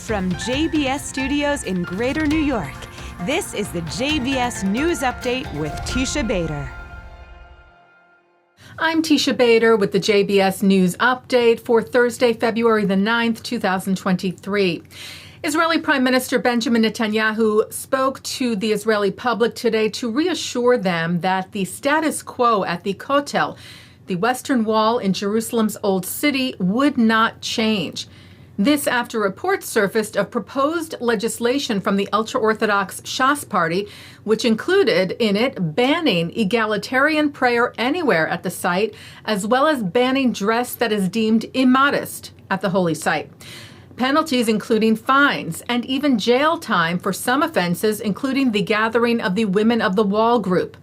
From JBS Studios in Greater New York, this is the JBS News Update with Teisha Bader. I'm Teisha Bader with the JBS News Update for Thursday, February the 9th, 2023. Israeli Prime Minister Benjamin Netanyahu spoke to the Israeli public today to reassure them that the status quo at the Kotel, the Western Wall in Jerusalem's Old City, would not change. This after reports surfaced of proposed legislation from the ultra-Orthodox Shas Party, which included in it banning egalitarian prayer anywhere at the site, as well as banning dress that is deemed immodest at the holy site. Penalties including fines and even jail time for some offenses, including the gathering of the Women of the Wall group.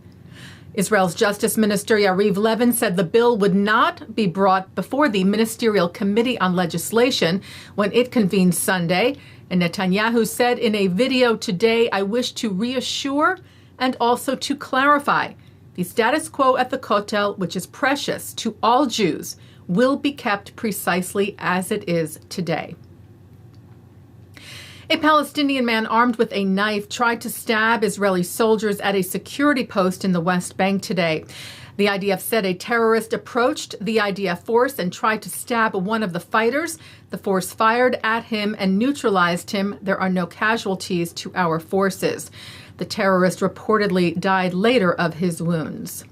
Israel's Justice Minister Yariv Levin said the bill would not be brought before the Ministerial Committee on Legislation when it convenes Sunday. And Netanyahu said in a video today, "I wish to reassure and also to clarify the status quo at the Kotel, which is precious to all Jews, will be kept precisely as it is today." A Palestinian man armed with a knife tried to stab Israeli soldiers at a security post in the West Bank today. The IDF said a terrorist approached the IDF force and tried to stab one of the fighters. The force fired at him and neutralized him. There are no casualties to our forces. The terrorist reportedly died later of his wounds.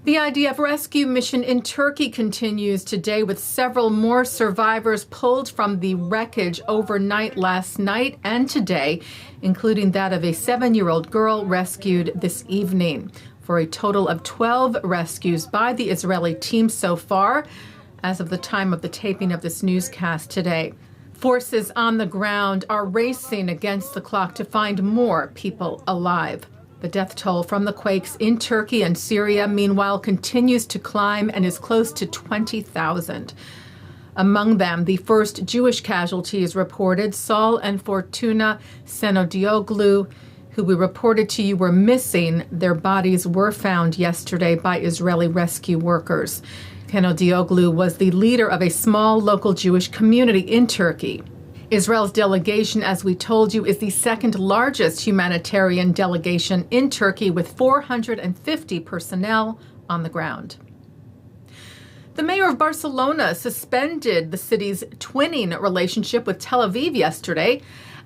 The IDF rescue mission in Turkey continues today with several more survivors pulled from the wreckage overnight last night and today, including that of a 7-year-old girl rescued this evening, for a total of 12 rescues by the Israeli team so far as of the time of the taping of this newscast today. Forces on the ground are racing against the clock to find more people alive. The death toll from the quakes in Turkey and Syria, meanwhile, continues to climb and is close to 20,000. Among them, the first Jewish casualties reported, Saul and Fortuna Senodioglu, who we reported to you were missing. Their bodies were found yesterday by Israeli rescue workers. Senodioglu was the leader of a small local Jewish community in Turkey. Israel's delegation, as we told you, is the second largest humanitarian delegation in Turkey with 450 personnel on the ground. The mayor of Barcelona suspended the city's twinning relationship with Tel Aviv yesterday.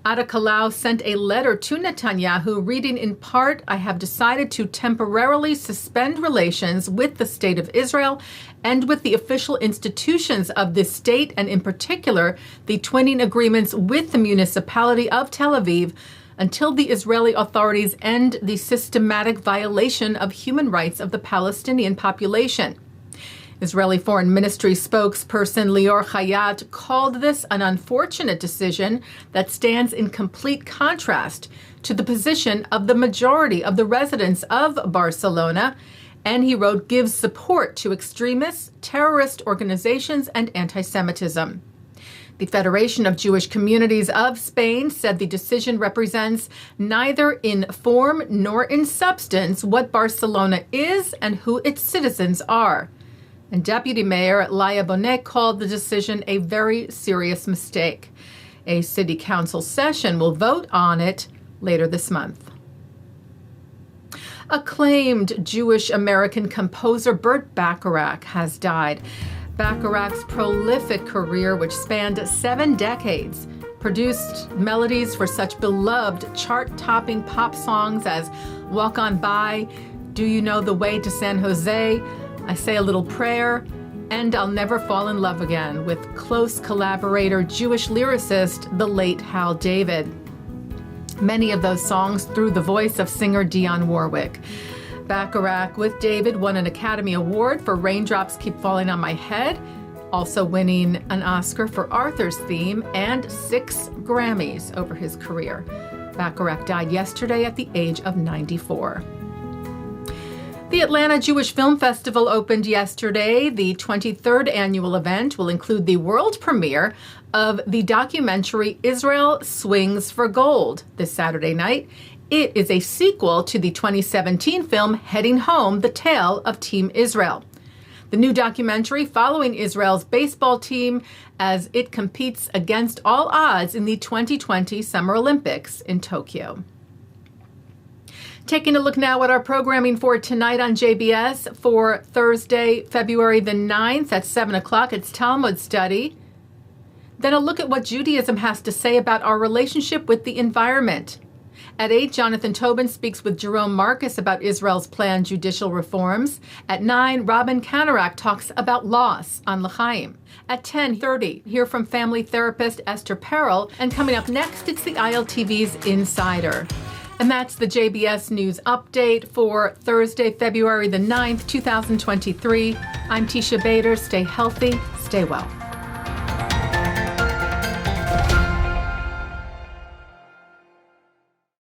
Ada Colau sent a letter to Netanyahu reading in part, "I have decided to temporarily suspend relations with the State of Israel and with the official institutions of this state, and in particular, the twinning agreements with the municipality of Tel Aviv, until the Israeli authorities end the systematic violation of human rights of the Palestinian population." Israeli Foreign Ministry spokesperson Lior Hayat called this an unfortunate decision that stands in complete contrast to the position of the majority of the residents of Barcelona, and he wrote, gives support to extremists, terrorist organizations, and anti-Semitism. The Federation of Jewish Communities of Spain said the decision represents neither in form nor in substance what Barcelona is and who its citizens are. And Deputy Mayor Laia Bonet called the decision a very serious mistake. A city council session will vote on it later this month. Acclaimed Jewish American composer Bert Bacharach has died. Bacharach's prolific career, which spanned 7 decades, produced melodies for such beloved chart-topping pop songs as Walk On By, Do You Know the Way to San Jose, I Say a Little Prayer, and I'll Never Fall in Love Again, with close collaborator, Jewish lyricist, the late Hal David. Many of those songs through the voice of singer Dionne Warwick. Bacharach with David won an Academy Award for Raindrops Keep Falling on My Head, also winning an Oscar for Arthur's theme and 6 Grammys over his career. Bacharach died yesterday at the age of 94. The Atlanta Jewish Film Festival opened yesterday. The 23rd annual event will include the world premiere of the documentary Israel Swings for Gold this Saturday night. It is a sequel to the 2017 film Heading Home, The Tale of Team Israel. The new documentary following Israel's baseball team as it competes against all odds in the 2020 Summer Olympics in Tokyo. Taking a look now at our programming for tonight on JBS for Thursday, February the 9th at 7 o'clock. It's Talmud Study. Then a look at what Judaism has to say about our relationship with the environment. At 8, Jonathan Tobin speaks with Jerome Marcus about Israel's planned judicial reforms. At 9, Robin Kanarack talks about loss on L'chaim. At 10:30, hear from family therapist Esther Perel. And coming up next, it's the ILTV's Insider. And that's the JBS News Update for Thursday, February the 9th, 2023. I'm Teisha Bader. Stay healthy, stay well.